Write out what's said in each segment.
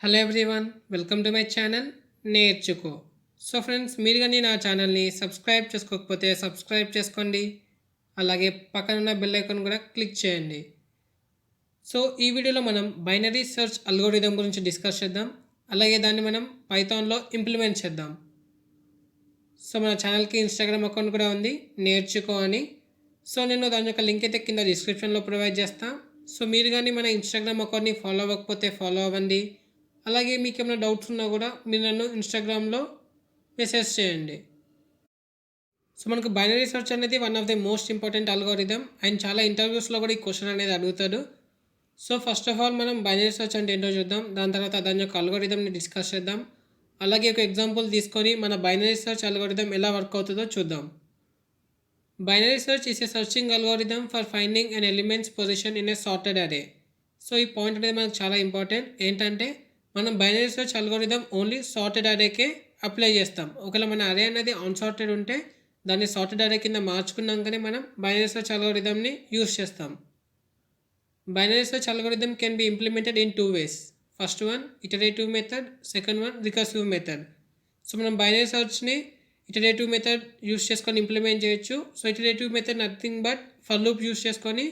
Hello everyone, welcome to my channel నేర్చుకో. So friends, మీరు కానీ నా ఛానల్ని సబ్స్క్రైబ్ చేసుకోకపోతే సబ్స్క్రైబ్ చేసుకోండి. అలాగే పక్కనున్న బెల్ ఐకాన్ కూడా క్లిక్ చేయండి. సో ఈ వీడియోలో మనం బైనరీ సెర్చ్ అల్గోరిథం గురించి డిస్కస్ చేద్దాం. అలాగే దాన్ని మనం పైథాన్లో ఇంప్లిమెంట్ చేద్దాం. సో మన ఛానల్కి ఇన్స్టాగ్రామ్ అకౌంట్ కూడా ఉంది, నేర్చుకో అని. సో నేను దాని యొక్క లింక్ అయితే కింద డిస్క్రిప్షన్లో ప్రొవైడ్ చేస్తాను. సో మీరు కానీ మన ఇన్స్టాగ్రామ్ అకౌంట్ని ఫాలో అవ్వకపోతే ఫాలో అవ్వండి. అలాగే మీకు ఏమైనా డౌట్స్ ఉన్నా కూడా మీరు నన్ను ఇన్స్టాగ్రామ్లో మెసేజ్ చేయండి. సో మనకు బైనరీ సెర్చ్ అనేది one of the most important algorithm and చాలా ఇంటర్వ్యూస్లో కూడా ఈ క్వశ్చన్ అనేది అడుగుతాడు. సో ఫస్ట్ ఆఫ్ ఆల్ మనం బైనరీ సెర్చ్ అంటే ఏంటో చూద్దాం. దాని తర్వాత దాని యొక్క అల్గోరిథంని డిస్కస్ చేద్దాం. అలాగే ఒక ఎగ్జాంపుల్ తీసుకొని మన బైనరీ సెర్చ్ అల్గోరిథం ఎలా వర్క్ అవుతుందో చూద్దాం. Binary search is a searching algorithm for finding and elements position in a sorted array. So ఈ పాయింట్ అనేది మనకు చాలా ఇంపార్టెంట్. ఏంటంటే మనం binary search algorithm only sorted అరేకే అప్లై చేస్తాం. ఒకవేళ మన అరే అనేది అన్సార్టెడ్ ఉంటే దాన్ని సార్టెడ్ అరే కింద మార్చుకున్నాకనే మనం బైనరీ సెర్చ్ అల్గోరిథంని యూస్ చేస్తాం. Binary search algorithm can be implemented in two ways. First one iterative method, second one recursive method. So మనం బైనరీ సెర్చ్ని ఇటరేటివ్ మెథడ్ యూస్ చేసుకొని ఇంప్లిమెంట్ చేయొచ్చు. So iterative method nothing but for loop use చేసుకొని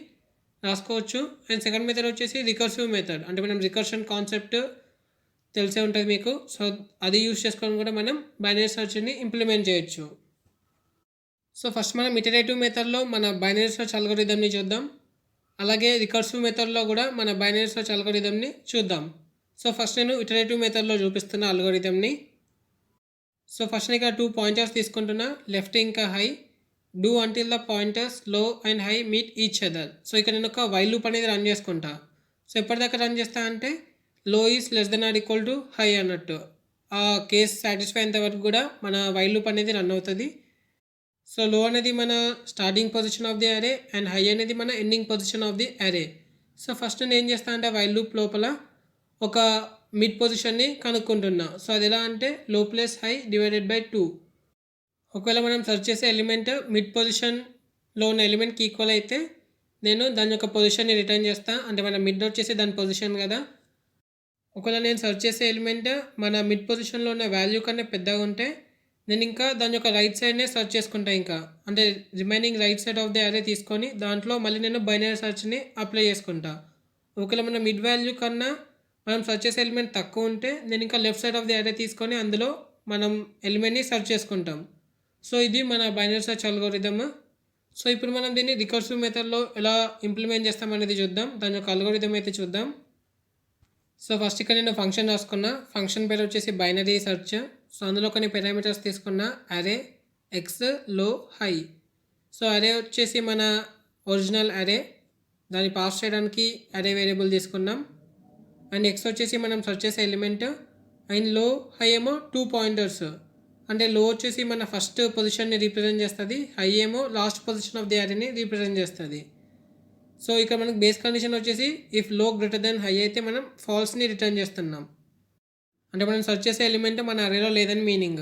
రాసుకోవచ్చు. And second method వచ్చేసి recursive method, అంటే మనం recursion concept తెలిసే ఉంటుంది మీకు. సో అది యూస్ చేసుకొని కూడా మనం బైనరీ సెర్చ్ని ఇంప్లిమెంట్ చేయొచ్చు. సో ఫస్ట్ మనం ఇటరేటివ్ మెథడ్లో మన బైనరీ సెర్చ్ అల్గోరిథంని చూద్దాం. అలాగే రికర్సివ్ మెథడ్లో కూడా మన బైనరీ సెర్చ్ అల్గోరిథంని చూద్దాం. సో ఫస్ట్ నేను ఇటరేటివ్ మెథడ్లో చూపిస్తున్న అల్గోరిథంని. సో ఫస్ట్ ఇక్కడ 2 పాయింటర్స్ తీసుకుంటున్నా, లెఫ్ట్ ఇంకా high. Do until the pointers low and high meet each other. So ఇక్కడ నేను ఒక వైల్ లూప్ అనేది రన్ చేసుకుంటా. సో ఎప్పటిదాకా రన్ చేస్తా అంటే low is less than or equal to high అన్నట్టు. ఆ కేస్ సాటిస్ఫై అయ్యేంత వరకు కూడా మన వైల్ లూప్ అనేది రన్ అవుతుంది. సో లో అనేది మన starting position of the array and high అనేది మన ending position of the array. So first నేను ఏం చేస్తా అంటే వైల్ లూప్ లోపల ఒక మిడ్ పొజిషన్ని కనుక్కుంటున్నా. సో అది ఎలా అంటే లో ప్లస్ హై డివైడెడ్ బై 2. ఒకవేళ మనం సెర్చ్ చేసే ఎలిమెంట్ మిడ్ పొజిషన్లో ఉన్న ఎలిమెంట్కి ఈక్వల్ అయితే నేను దాని యొక్క పొజిషన్ని రిటర్న్ చేస్తాను. అంటే మన మిడ్ వచ్చేసి దాని పొజిషన్ కదా. ఒకవేళ నేను సెర్చ్ చేసే ఎలిమెంట్ మన మిడ్ పొజిషన్లో ఉన్న వాల్యూ కన్నా పెద్దగా ఉంటే నేను ఇంకా దాని యొక్క రైట్ సైడ్నే సెర్చ్ చేసుకుంటా. ఇంకా అంటే remaining right side of the అరే తీసుకొని దాంట్లో మళ్ళీ నేను బైనరీ సెర్చ్ని అప్లై చేసుకుంటా. ఒకవేళ మన మిడ్ వాల్యూ కన్నా మనం సెర్చ్ చేసే ఎలిమెంట్ తక్కువ ఉంటే నేను ఇంకా లెఫ్ట్ సైడ్ ఆఫ్ ది అరే తీసుకొని అందులో మనం ఎలిమెంట్ని సెర్చ్ చేసుకుంటాం. సో ఇది మన బైనరీ సెర్చ్ అల్గోరిథమ్. సో ఇప్పుడు మనం దీన్ని రికర్సివ్ మెథడ్లో ఎలా ఇంప్లిమెంట్ చేస్తామనేది చూద్దాం. దాని యొక్క అల్గోరిథం అయితే చూద్దాం. సో ఫస్ట్ ఇక్కడ నేను ఫంక్షన్ రాసుకున్నా. ఫంక్షన్ పేరు వచ్చేసి బైనరీ సెర్చ్. సో అందులో కొన్ని పారామీటర్స్ తీసుకున్నా, అరే, ఎక్స్, లో, హై. సో అరే వచ్చేసి మన ఒరిజినల్ అరే, దాన్ని పాస్ చేయడానికి అరే వేరియబుల్ తీసుకున్నాం. అండ్ ఎక్స్ వచ్చేసి మనం సెర్చ్ చేసే ఎలిమెంట్. అండ్ లో, హై ఏమో 2 పాయింటర్స్. అంటే లో వచ్చేసి మన ఫస్ట్ పొజిషన్ని రీప్రజెంట్ చేస్తుంది, హై ఏమో లాస్ట్ పొజిషన్ ఆఫ్ ది అరేని రీప్రజెంట్ చేస్తుంది. సో ఇక్కడ మనకు బేస్ కండిషన్ వచ్చేసి if low greater than high అయితే మనం ఫాల్స్ని రిటర్న్ చేస్తున్నాం. అంటే మనం సెర్చ్ చేసే ఎలిమెంట్ మన అరేలో లేదని మీనింగ్.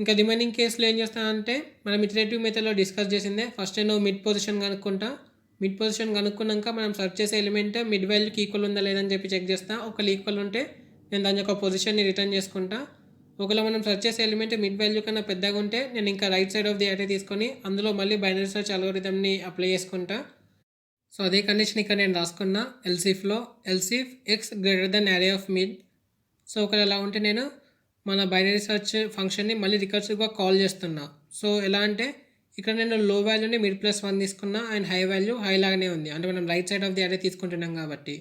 ఇంకా రిమైనింగ్ కేసులో ఏం చేస్తానంటే మనం ఇటరేటివ్ మెథడ్లో డిస్కస్ చేసిందే. ఫస్ట్ నేను మిడ్ పొజిషన్ కనుక్కుంటా. మిడ్ పొజిషన్ కనుక్కున్నాక మనం సెర్చ్ చేసే ఎలిమెంట్ మిడ్ వాల్యూకి ఈక్వల్ ఉందా లేదని చెప్పి చెక్ చేస్తా. ఒకవేళ ఈక్వల్ ఉంటే నేను దాని యొక్క పొజిషన్ని రిటర్న్ చేసుకుంటా. ఒకవేళ మనం సెర్చ్ చేసే ఎలిమెంట్ మిడ్ వాల్యూ కన్నా పెద్దగా ఉంటే నేను ఇంకా రైట్ సైడ్ ఆఫ్ ది అరే తీసుకొని అందులో మళ్ళీ బైనరీ సెర్చ్ అల్గోరిథంని అప్లై చేసుకుంటా. సో అదే కండిషన్ ఇక్కడ నేను రాసుకున్నా ఎల్సిఫ్లో. Elif x greater than array of mid. So ఒకవేళ ఎలా ఉంటే నేను మన బైనరీ సెర్చ్ ఫంక్షన్ని మళ్ళీ రికర్సివ్గా కాల్ చేస్తున్నా. సో ఎలా అంటే ఇక్కడ నేను లో వాల్యూని మిడ్ ప్లస్ 1 తీసుకున్నా అండ్ హై వాల్యూ హై లాగానే ఉంది. అంటే మనం రైట్ సైడ్ ఆఫ్ ది అరే తీసుకుంటున్నాం కాబట్టి.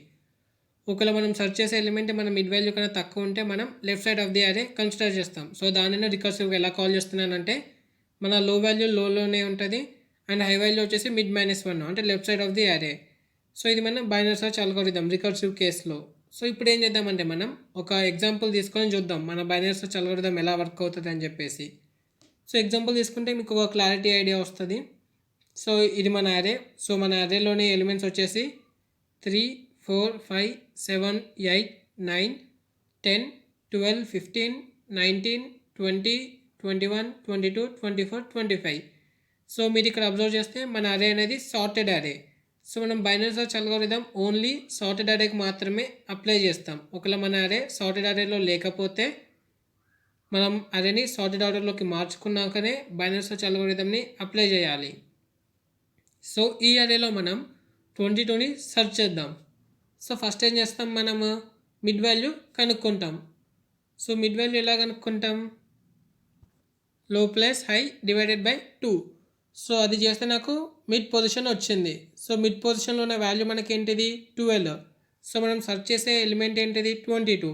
ఒకవేళ మనం సెర్చ్ చేసే ఎలిమెంట్ మన మిడ్ వాల్యూ కన్నా తక్కువ ఉంటే మనం లెఫ్ట్ సైడ్ ఆఫ్ ది అరే కన్సిడర్ చేస్తాం. సో దాన్ని నేను రికర్సివ్గా ఎలా కాల్ చేస్తున్నానంటే మన లో వాల్యూ లోనే ఉంటుంది అండ్ హై వాల్యూ వచ్చేసి మిడ్ -1 అంటే left side of the array. So ఇది మనం బైనరీ సెర్చ్ అల్గోరిథం రికర్సివ్ కేసులో. సో ఇప్పుడు ఏం చేద్దామంటే మనం ఒక ఎగ్జాంపుల్ తీసుకొని చూద్దాం మన బైనరీ సెర్చ్ అల్గోరిథం ఎలా వర్క్ అవుతుంది అని చెప్పేసి. సో ఎగ్జాంపుల్ తీసుకుంటే మీకు ఒక క్లారిటీ ఐడియా వస్తుంది. సో ఇది మన అరే. సో మన అరేలోని ఎలిమెంట్స్ వచ్చేసి 3, 4, 5, 7, 8, 9, 10, 12, 15, 19, 20, 21, 22, 24, 25. సో మీరు ఇక్కడ అబ్జర్వ్ చేస్తే మన అరే అనేది సార్టెడ్ అరే. సో మనం binary search algorithm only sorted అరేకి మాత్రమే అప్లై చేస్తాం. ఒకవేళ మన అరే సార్టెడ్ అరేలో లేకపోతే మనం అరేని సార్టెడ్ ఆర్డర్లోకి మార్చుకున్నాకనే బైనరీ సెర్చ్ అల్గోరిథంని అప్లై చేయాలి. సో ఈ అరేలో మనం 22ని సెర్చ్ చేద్దాం. సో ఫస్ట్ ఏం చేస్తాం, మనము మిడ్ వాల్యూ కనుక్కుంటాం. సో మిడ్ వాల్యూ ఎలా కనుక్కుంటాం, low plus high divided by 2. So అది చేస్తే నాకు మిడ్ పొజిషన్ వచ్చింది. సో మిడ్ పొజిషన్లో ఉన్న వాల్యూ మనకి ఏంటిది 12. సో మనం సెర్చ్ చేసే ఎలిమెంట్ ఏంటిది 22.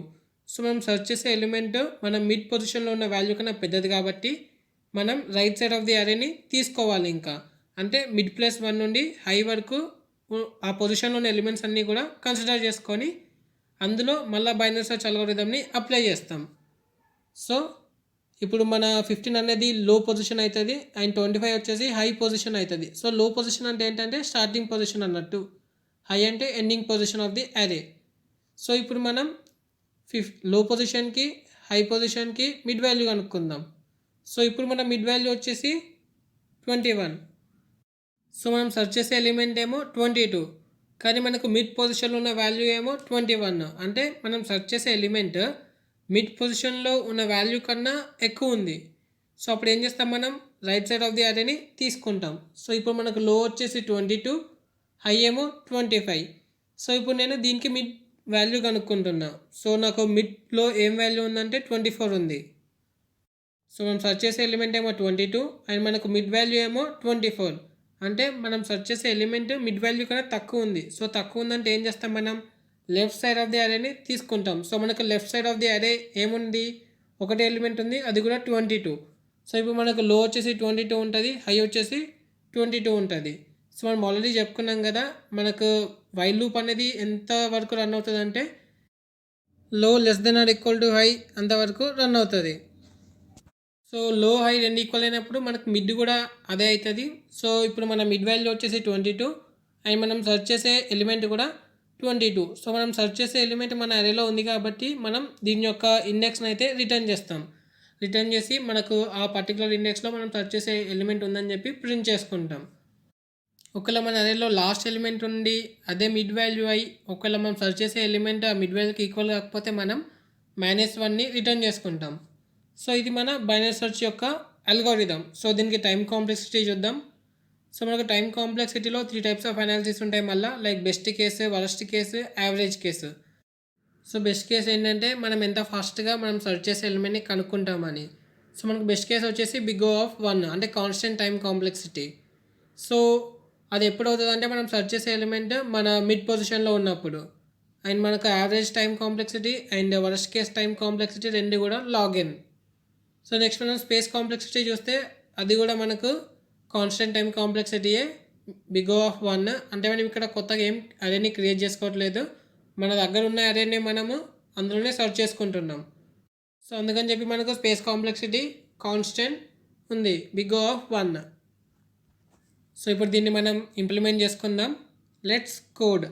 సో మనం సెర్చ్ చేసే ఎలిమెంట్ మనం మిడ్ పొజిషన్లో ఉన్న వాల్యూ కన్నా పెద్దది కాబట్టి మనం రైట్ సైడ్ ఆఫ్ ది అరేని తీసుకోవాలి. ఇంకా అంటే మిడ్ ప్లస్ 1 నుండి హై వరకు ఆ పొజిషన్లో ఉన్న ఎలిమెంట్స్ అన్నీ కూడా కన్సిడర్ చేసుకొని అందులో మళ్ళీ బైనరీ సెర్చ్ అల్గోరిథంని అప్లై చేస్తాం. సో ఇప్పుడు మన 15 అనేది లో పొజిషన్ అవుతుంది అండ్ 25 వచ్చేసి హై పొజిషన్ అవుతుంది. సో లో పొజిషన్ అంటే ఏంటంటే స్టార్టింగ్ పొజిషన్ అన్నట్టు, హై అంటే ending position of the array. So ఇప్పుడు మనం లో పొజిషన్కి హై పొజిషన్కి మిడ్ వాల్యూ కనుక్కుందాం. సో ఇప్పుడు మన మిడ్ వాల్యూ వచ్చేసి 21. సో మనం సెర్చ్ చేసే ఎలిమెంట్ ఏమో 22, కానీ మనకు మిడ్ పొజిషన్లో ఉన్న వాల్యూ ఏమో 21. అంటే మనం సెర్చ్ చేసే ఎలిమెంట్ మిడ్ పొజిషన్లో ఉన్న వాల్యూ కన్నా ఎక్కువ ఉంది. సో అప్పుడు ఏం చేస్తాం, మనం రైట్ సైడ్ ఆఫ్ ది అరేని తీసుకుంటాం. సో ఇప్పుడు మనకు లో వచ్చేసి 22, హై ఏమో 25. సో ఇప్పుడు నేను దీనికి మిడ్ వాల్యూ కనుక్కుంటున్నా. సో నాకు మిడ్లో ఏం వాల్యూ ఉందంటే 24 ఉంది. సో మనం సెర్చ్ చేసే ఎలిమెంట్ ఏమో 22 అండ్ మనకు మిడ్ వాల్యూ ఏమో 24. అంటే మనం సెర్చ్ చేసే ఎలిమెంట్ మిడ్ వాల్యూ కన్నా తక్కువ ఉంది. సో తక్కువ ఉందంటే ఏం చేస్తాం, మనం లెఫ్ట్ సైడ్ ఆఫ్ ది అరేని తీసుకుంటాం. సో మనకు లెఫ్ట్ సైడ్ ఆఫ్ ది అరే ఏముంది, ఒకటే ఎలిమెంట్ ఉంది, అది కూడా 22. సో ఇప్పుడు మనకు లో వచ్చేసి 22 ఉంటుంది, హై వచ్చేసి 22 ఉంటుంది. సో మనం ఆల్రెడీ చెప్పుకున్నాం కదా, మనకు వైల్ లూప్ అనేది ఎంత వరకు రన్ అవుతుంది అంటే low less than or equal to high అంతవరకు రన్ అవుతుంది. సో లో హై రెండు ఈక్వల్ అయినప్పుడు మనకు మిడ్ కూడా అదే అవుతుంది. సో ఇప్పుడు మన మిడ్ వాల్యూ వచ్చేసి 22 అండ్ మనం సెర్చ్ చేసే ఎలిమెంట్ కూడా 22. సో మనం సెర్చ్ చేసే ఎలిమెంట్ మన అరేలో ఉంది కాబట్టి మనం దీని యొక్క ఇండెక్స్ని అయితే రిటర్న్ చేస్తాం. రిటర్న్ చేసి మనకు ఆ పర్టికులర్ ఇండెక్స్లో మనం సెర్చ్ చేసే ఎలిమెంట్ ఉందని చెప్పి ప్రింట్ చేసుకుంటాం. ఒకవేళ మన అరేలో లాస్ట్ ఎలిమెంట్ ఉండి అదే మిడ్ వాల్యూ అయి ఒకవేళ మనం సెర్చ్ చేసే ఎలిమెంట్ ఆ మిడ్ వాల్యూకి ఈక్వల్ కాకపోతే మనం -1ని రిటర్న్ చేసుకుంటాం. సో ఇది మన బైనరీ సెర్చ్ యొక్క అల్గోరిథం. సో దీనికి టైం కాంప్లెక్సిటీ చూద్దాం. సో మనకు టైం కాంప్లెక్సిటీలో 3 టైప్స్ ఆఫ్ అనాలిసిస్ ఉంటాయి మళ్ళీ, like best case, worst case, average case. So best case ఏంటంటే మనం ఎంత ఫాస్ట్గా మనం సెర్చ్ చేసే ఎలిమెంట్ని కనుక్కుంటామని. సో మనకు బెస్ట్ కేసు వచ్చేసి బిగ్ O ఆఫ్ 1 అంటే కాన్స్టెంట్ టైం కాంప్లెక్సిటీ. సో అది ఎప్పుడు అవుతుంది అంటే మనం సెర్చ్ చేసే ఎలిమెంట్ మన మిడ్ పొజిషన్లో ఉన్నప్పుడు. అండ్ మనకు average time complexity and worst case time complexity రెండు కూడా లాగిన్. సో నెక్స్ట్ మనం స్పేస్ కాంప్లెక్సిటీ చూస్తే అది కూడా మనకు కాన్స్టెంట్ టైం కాంప్లెక్సిటీయే, బిగ్ O ఆఫ్ 1. అంటే మనం ఇక్కడ కొత్తగా ఏం అరేని క్రియేట్ చేసుకోవట్లేదు, మన దగ్గర ఉన్న అరేని మనము అందులోనే సెర్చ్ చేసుకుంటున్నాం. సో అందుకని చెప్పి మనకు స్పేస్ కాంప్లెక్సిటీ కాన్స్టెంట్ ఉంది, బిగ్ O ఆఫ్ 1. సో ఇప్పుడు దీన్ని మనం ఇంప్లిమెంట్ చేసుకుందాం. Let's code.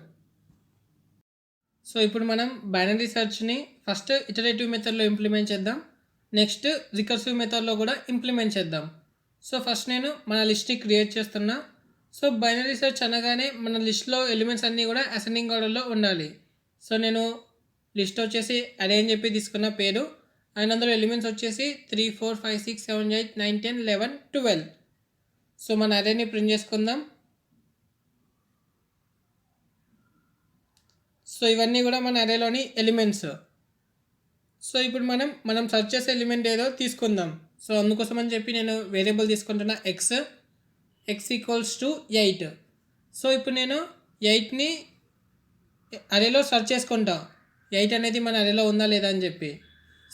సో ఇప్పుడు మనం బైనరీ సెర్చ్ని ఫస్ట్ ఇటరేటివ్ మెథడ్లో ఇంప్లిమెంట్ చేద్దాం, నెక్స్ట్ రికర్సివ్ మెథడ్లో కూడా ఇంప్లిమెంట్ చేద్దాం. సో ఫస్ట్ నేను మన లిస్ట్ని క్రియేట్ చేస్తున్నా. సో బైనరీ సెర్చ్ అనగానే మన లిస్ట్లో ఎలిమెంట్స్ అన్నీ కూడా అసెండింగ్ ఆర్డర్లో ఉండాలి. సో నేను లిస్ట్ వచ్చేసి అరే అని చెప్పి తీసుకున్న పేరు అండ్ అందులో ఎలిమెంట్స్ వచ్చేసి 3 4 5 6 7 8 9 10 11 12. సో మన అరేని ప్రింట్ చేసుకుందాం. సో ఇవన్నీ కూడా మన అరేలోని ఎలిమెంట్స్. సో ఇప్పుడు మనం సెర్చ్ చేసే ఎలిమెంట్ ఏదో తీసుకుందాం. సో అందుకోసం అని చెప్పి నేను వేరియబుల్ తీసుకుంటున్నా x ఈక్వల్స్ టు 8. సో ఇప్పుడు నేను 8ని అరేలో సెర్చ్ చేసుకుంటా, 8 అనేది మన అరేలో ఉందా లేదా అని చెప్పి.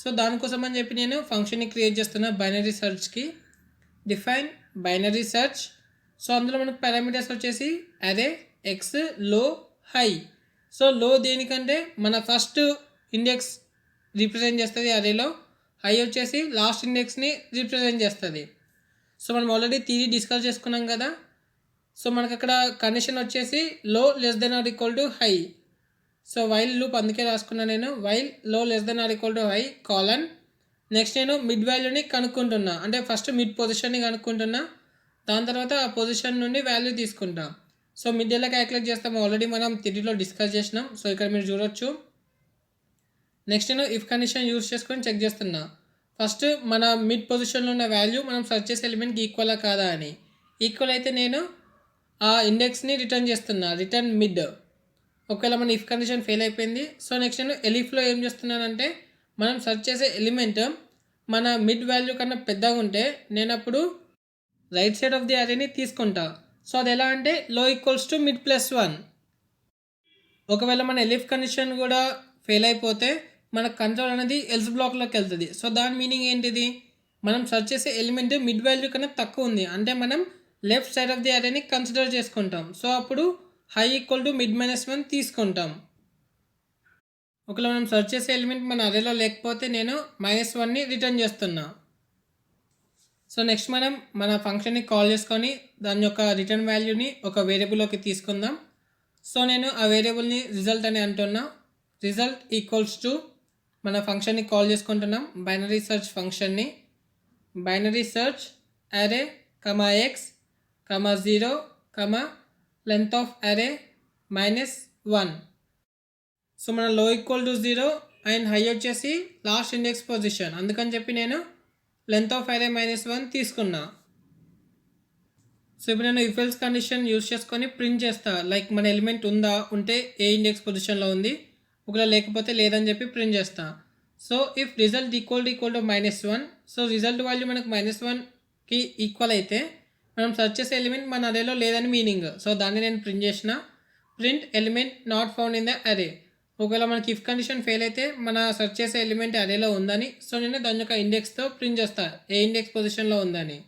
సో దానికోసం అని చెప్పి నేను ఫంక్షన్ని క్రియేట్ చేస్తున్నా బైనరీ సెర్చ్కి, డిఫైన్ బైనరీ సెర్చ్. సో అందులో మనకు పారామీటర్స్ వచ్చేసి అరే, ఎక్స్, లో, హై. సో లో దేనికంటే మన ఫస్ట్ ఇండెక్స్ రిప్రజెంట్ చేస్తుంది అరేలో, హై వచ్చేసి లాస్ట్ ఇండెక్స్ని రిప్రజెంట్ చేస్తుంది. సో మనం ఆల్రెడీ థియరీ డిస్కస్ చేసుకున్నాం కదా. సో మనకు అక్కడ కండిషన్ వచ్చేసి low less than or equal to high. So while loop అందుకే రాసుకున్నాను నేను, while low less than or equal to high colon. Next నేను మిడ్ వాల్యూని కనుక్కుంటున్నా, అంటే ఫస్ట్ మిడ్ పొజిషన్ని కనుక్కుంటున్నా, దాని తర్వాత ఆ పొజిషన్ నుండి వాల్యూ తీసుకుంటా. సో మిడ్ ఎలా క్యాలిక్యులేట్ చేస్తామో ఆల్రెడీ మనం థియరీలో డిస్కస్ చేసినాం. సో ఇక్కడ మీరు చూడొచ్చు. నెక్స్ట్ నేను ఇఫ్ కండిషన్ యూస్ చేసుకొని చెక్ చేస్తున్నా. ఫస్ట్ మన మిడ్ పొజిషన్లో ఉన్న వాల్యూ మనం సెర్చ్ చేసే ఎలిమెంట్కి ఈక్వలా కాదా అని. ఈక్వల్ అయితే నేను ఆ ఇండెక్స్ని రిటర్న్ చేస్తున్నా, రిటర్న్ మిడ్. ఒకవేళ మన ఇఫ్ కండిషన్ ఫెయిల్ అయిపోయింది. సో నెక్స్ట్ నేను ఎలిఫ్లో ఏం చేస్తున్నానంటే మనం సెర్చ్ చేసే ఎలిమెంట్ మన మిడ్ వాల్యూ కన్నా పెద్దగా ఉంటే నేను అప్పుడు రైట్ సైడ్ ఆఫ్ ది అరేని తీసుకుంటా. సో అది ఎలా అంటే లో ఈక్వల్స్ టు మిడ్ ప్లస్ 1. ఒకవేళ మన ఎలిఫ్ కండిషన్ కూడా ఫెయిల్ అయిపోతే మన కంట్రోల్ అనేది ఎల్స్ బ్లాక్లోకి వెళ్తుంది. సో దాని మీనింగ్ ఏంటిది, మనం సెర్చ్ చేసే ఎలిమెంట్ మిడ్ వాల్యూ కన్నా తక్కువ ఉంది అంటే మనం లెఫ్ట్ సైడ్ ఆఫ్ ది అరేని కన్సిడర్ చేసుకుంటాం. సో అప్పుడు హై ఈక్వల్ టు మిడ్ -1 తీసుకుంటాం. ఒకవేళ మనం సెర్చ్ చేసే ఎలిమెంట్ మన అరేలో లేకపోతే నేను -1ని రిటర్న్ చేస్తున్నా. సో నెక్స్ట్ మనం మన ఫంక్షన్ని కాల్ చేసుకొని దాని యొక్క రిటర్న్ వాల్యూని ఒక వేరియబుల్లోకి తీసుకుందాం. సో నేను ఆ వేరియబుల్ని రిజల్ట్ అని అంటున్నా. రిజల్ట్ ఈక్వల్స్ టు మన ఫంక్షన్ని కాల్ చేసుకుంటున్నాం, బైనరీ సెర్చ్ ఫంక్షన్ని. Binary search array comma x comma 0 comma length of array -1. So మన low equal to 0 and high వచ్చేసి లాస్ట్ ఇండెక్స్ పొజిషన్, అందుకని చెప్పి నేను లెంత్ ఆఫ్ అరే -1 తీసుకున్నా. సో ఇప్పుడు నేను ఇఫ్ ఎల్స్ కండిషన్ యూస్ చేసుకొని ప్రింట్ చేస్తా. లైక్ మన ఎలిమెంట్ ఉందా, ఉంటే ఏ ఇండెక్స్ పొజిషన్లో ఉంది, ఒకవేళ లేకపోతే లేదని చెప్పి ప్రింట్ చేస్తా. So if result equal to -1, so result value మనకు -1కి ఈక్వల్ అయితే మనం సెర్చ్ చేసే ఎలిమెంట్ మన అరేలో లేదని మీనింగ్. సో దాన్ని నేను ప్రింట్ చేసిన, print element not found in the అరే. ఒకవేళ మనకి ఇఫ్ కండిషన్ ఫెయిల్ అయితే మన సెర్చ్ చేసే ఎలిమెంట్ అరేలో ఉందని. సో నేను దాని యొక్క ఇండెక్స్తో ప్రింట్ చేస్తా ఏ ఇండెక్స్ పొజిషన్లో ఉందని.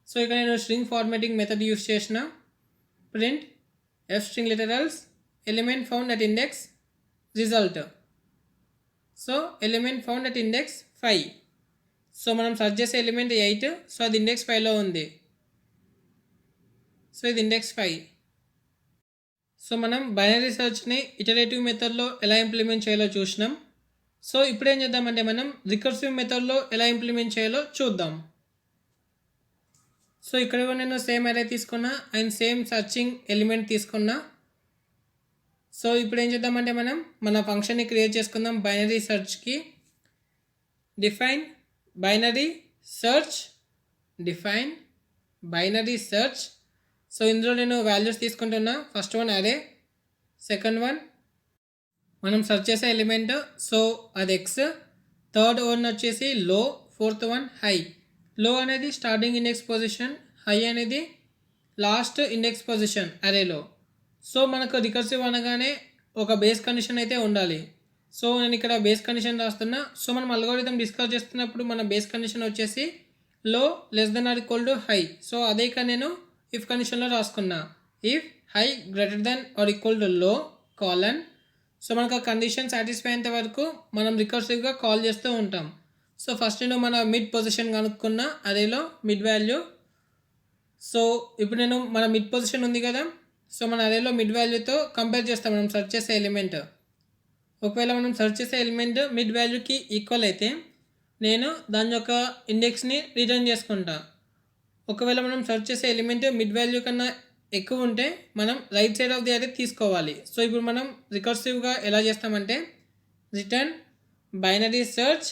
సో ఇక్కడ నేను స్ట్రింగ్ ఫార్మాటింగ్ మెథడ్ యూస్ చేసిన, print F string literals element found at index result. So element found at index 5. So మనం సెర్చ్ చేసే ఎలిమెంట్ 8, సో అది ఇండెక్స్ 5లో ఉంది. సో ఇది ఇండెక్స్ 5. సో మనం బైనరీ సెర్చ్ని ఇటరేటివ్ మెథడ్లో ఎలా ఇంప్లిమెంట్ చేయాలో చూసినాం. సో ఇప్పుడు ఏం చేద్దామంటే మనం రికర్సివ్ మెథడ్లో ఎలా ఇంప్లిమెంట్ చేయాలో చూద్దాం. సో ఇక్కడ నేను సేమ్ అరే తీసుకున్నా అండ్ సేమ్ సర్చింగ్ ఎలిమెంట్ తీసుకున్నా. సో ఇప్పుడు ఏం చేద్దామంటే మనం మన ఫంక్షన్ని క్రియేట్ చేసుకుందాం. బైనరీ సెర్చ్కి define binary search, define binary search. So ఇందులో నేను వాల్యూస్ తీసుకుంటున్నా. First one array, second one మనం సెర్చ్ చేసే ఎలిమెంట్, సో అది ఎక్స్, థర్డ్ వన్ వచ్చేసి low, fourth one high. Low అనేది స్టార్టింగ్ ఇండెక్స్ పొజిషన్, హై అనేది లాస్ట్ ఇండెక్స్ పొజిషన్ అరేలో. సో మనకు రికర్సివ్ అనగానే ఒక బేస్ కండిషన్ అయితే ఉండాలి. సో నేను ఇక్కడ బేస్ కండిషన్ రాస్తున్నా. సో మనం అల్గోరిథం డిస్కస్ చేస్తున్నప్పుడు మన బేస్ కండిషన్ వచ్చేసి low less than or equal to high. So అదే ఇక్కడ నేను ఇఫ్ కండిషన్లో రాసుకున్నా, if high greater than or equal to low colon. So మనకు ఆ కండిషన్ సాటిస్ఫై అయ్యేంత వరకు మనం రికర్సివ్గా కాల్ చేస్తూ ఉంటాం. సో ఫస్ట్ నేను మన మిడ్ పొజిషన్ కనుక్కున్నా అరేలో మిడ్ వాల్యూ. సో ఇప్పుడు నేను మన మిడ్ పొజిషన్ ఉంది కదా, సో మన అరేలో మిడ్ వాల్యూతో కంపేర్ చేస్తాం మనం సెర్చ్ చేసే ఎలిమెంట్. ఒకవేళ మనం సెర్చ్ చేసే ఎలిమెంట్ మిడ్ వాల్యూకి ఈక్వల్ అయితే నేను దాని యొక్క ఇండెక్స్ని రిటర్న్ చేసుకుంటా. ఒకవేళ మనం సెర్చ్ చేసే ఎలిమెంట్ మిడ్ వాల్యూ కన్నా ఎక్కువ ఉంటే మనం రైట్ సైడ్ ఆఫ్ ది అరే తీసుకోవాలి. సో ఇప్పుడు మనం రికర్సివ్గా ఎలా చేస్తామంటే రిటర్న్ బైనరీ సెర్చ్.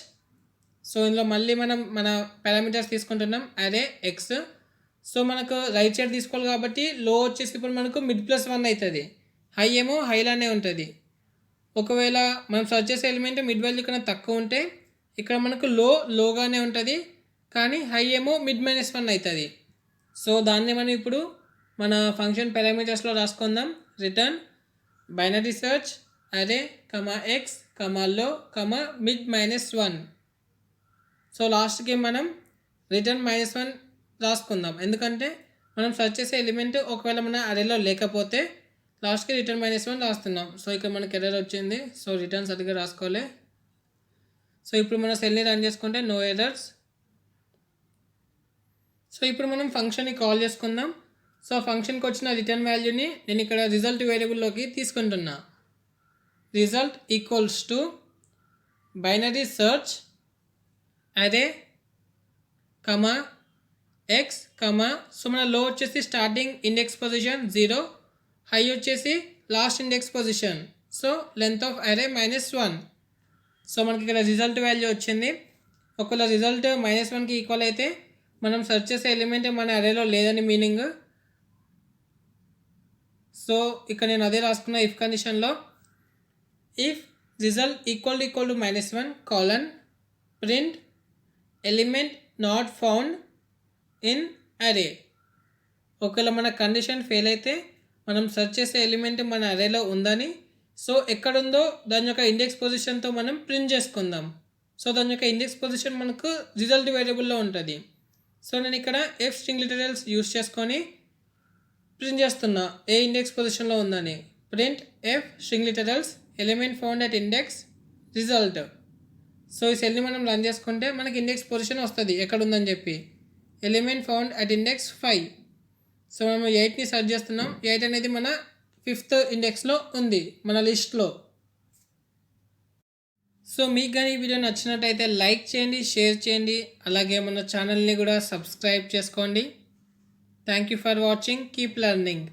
సో ఇందులో మళ్ళీ మనం మన పారామీటర్స్ తీసుకుంటున్నాం, అరే ఎక్స్. సో మనకు రైట్ సైడ్ తీసుకోవాలి కాబట్టి లో వచ్చేసి ఇప్పుడు మనకు మిడ్ +1 అవుతుంది, హై ఏమో హైలానే ఉంటుంది. ఒకవేళ మనం సెర్చ్ చేసే ఎలిమెంట్ మిడ్ వాల్యూ కన్నా తక్కువ ఉంటే ఇక్కడ మనకు లోగానే ఉంటుంది, కానీ హై ఏమో మిడ్ -1 అవుతుంది. సో దాన్ని మనం ఇప్పుడు మన function పారామీటర్స్లో రాసుకుందాం. Return binary search array comma x కమా లో కమా మిడ్ -1. సో లాస్ట్కి మనం రిటర్న్ -1 రాసుకుందాం, ఎందుకంటే మనం సెర్చ్ చేసే ఎలిమెంట్ ఒకవేళ మన అరేలో లేకపోతే లాస్ట్కి రిటర్న్ -1 రాస్తున్నాం. సో ఇక్కడ మనకి ఎర్రర్ వచ్చింది, సో రిటర్న్ సరిగ్గా రాసుకోలే. సో ఇప్పుడు మన సెల్ని రన్ చేసుకుంటే నో ఎర్రర్స్. సో ఇప్పుడు మనం ఫంక్షన్ని కాల్ చేసుకుందాం. సో ఫంక్షన్కి వచ్చిన రిటర్న్ వాల్యూని నేను ఇక్కడ రిజల్ట్ వేరియబుల్లోకి తీసుకుంటున్నా. Result equals to binary search array comma x comma, so మన లో వచ్చేసి స్టార్టింగ్ ఇండెక్స్ పొజిషన్ 0, హై వచ్చేసి last index position. So length of array -1. So మనకి ఇక్కడ రిజల్ట్ వాల్యూ వచ్చింది. ఒకవేళ రిజల్ట్ -1కి ఈక్వల్ అయితే మనం సెర్చ్ చేసే ఎలిమెంట్ మన అరేలో లేదని మీనింగ్. సో ఇక్కడ నేను అదే రాసుకున్న ఇఫ్ కండిషన్లో if result equal to -1 colon print element not found in అరే. ఒకవేళ మన కండిషన్ ఫెయిల్ అయితే మనం సెర్చ్ చేసే ఎలిమెంట్ మన అరేలో ఉందని, సో ఎక్కడుందో దాని యొక్క ఇండెక్స్ పొజిషన్తో మనం ప్రింట్ చేసుకుందాం. సో దాని యొక్క ఇండెక్స్ పొజిషన్ మనకు రిజల్ట్ వేరియబుల్లో ఉంటుంది. సో నేను ఇక్కడ ఎఫ్ స్ట్రింగ్ లిటరల్స్ యూస్ చేసుకొని ప్రింట్ చేస్తున్నా ఏ ఇండెక్స్ పొజిషన్లో ఉందని. Print F string literals element found at index result. So ఈ సెల్ని మనం రన్ చేసుకుంటే మనకి ఇండెక్స్ పొజిషన్ వస్తుంది ఎక్కడ ఉందని చెప్పి. Element found at index 5. So మనం 8ని సెర్చ్ చేస్తున్నాం. 8 అనేది మన 5th ఇండెక్స్లో ఉంది మన లిస్ట్లో. సో మీకు కానీ ఈ వీడియో నచ్చినట్టయితే లైక్ చేయండి, షేర్ చేయండి, అలాగే మన ఛానల్ని కూడా సబ్స్క్రైబ్ చేసుకోండి. Thank you for watching. Keep learning.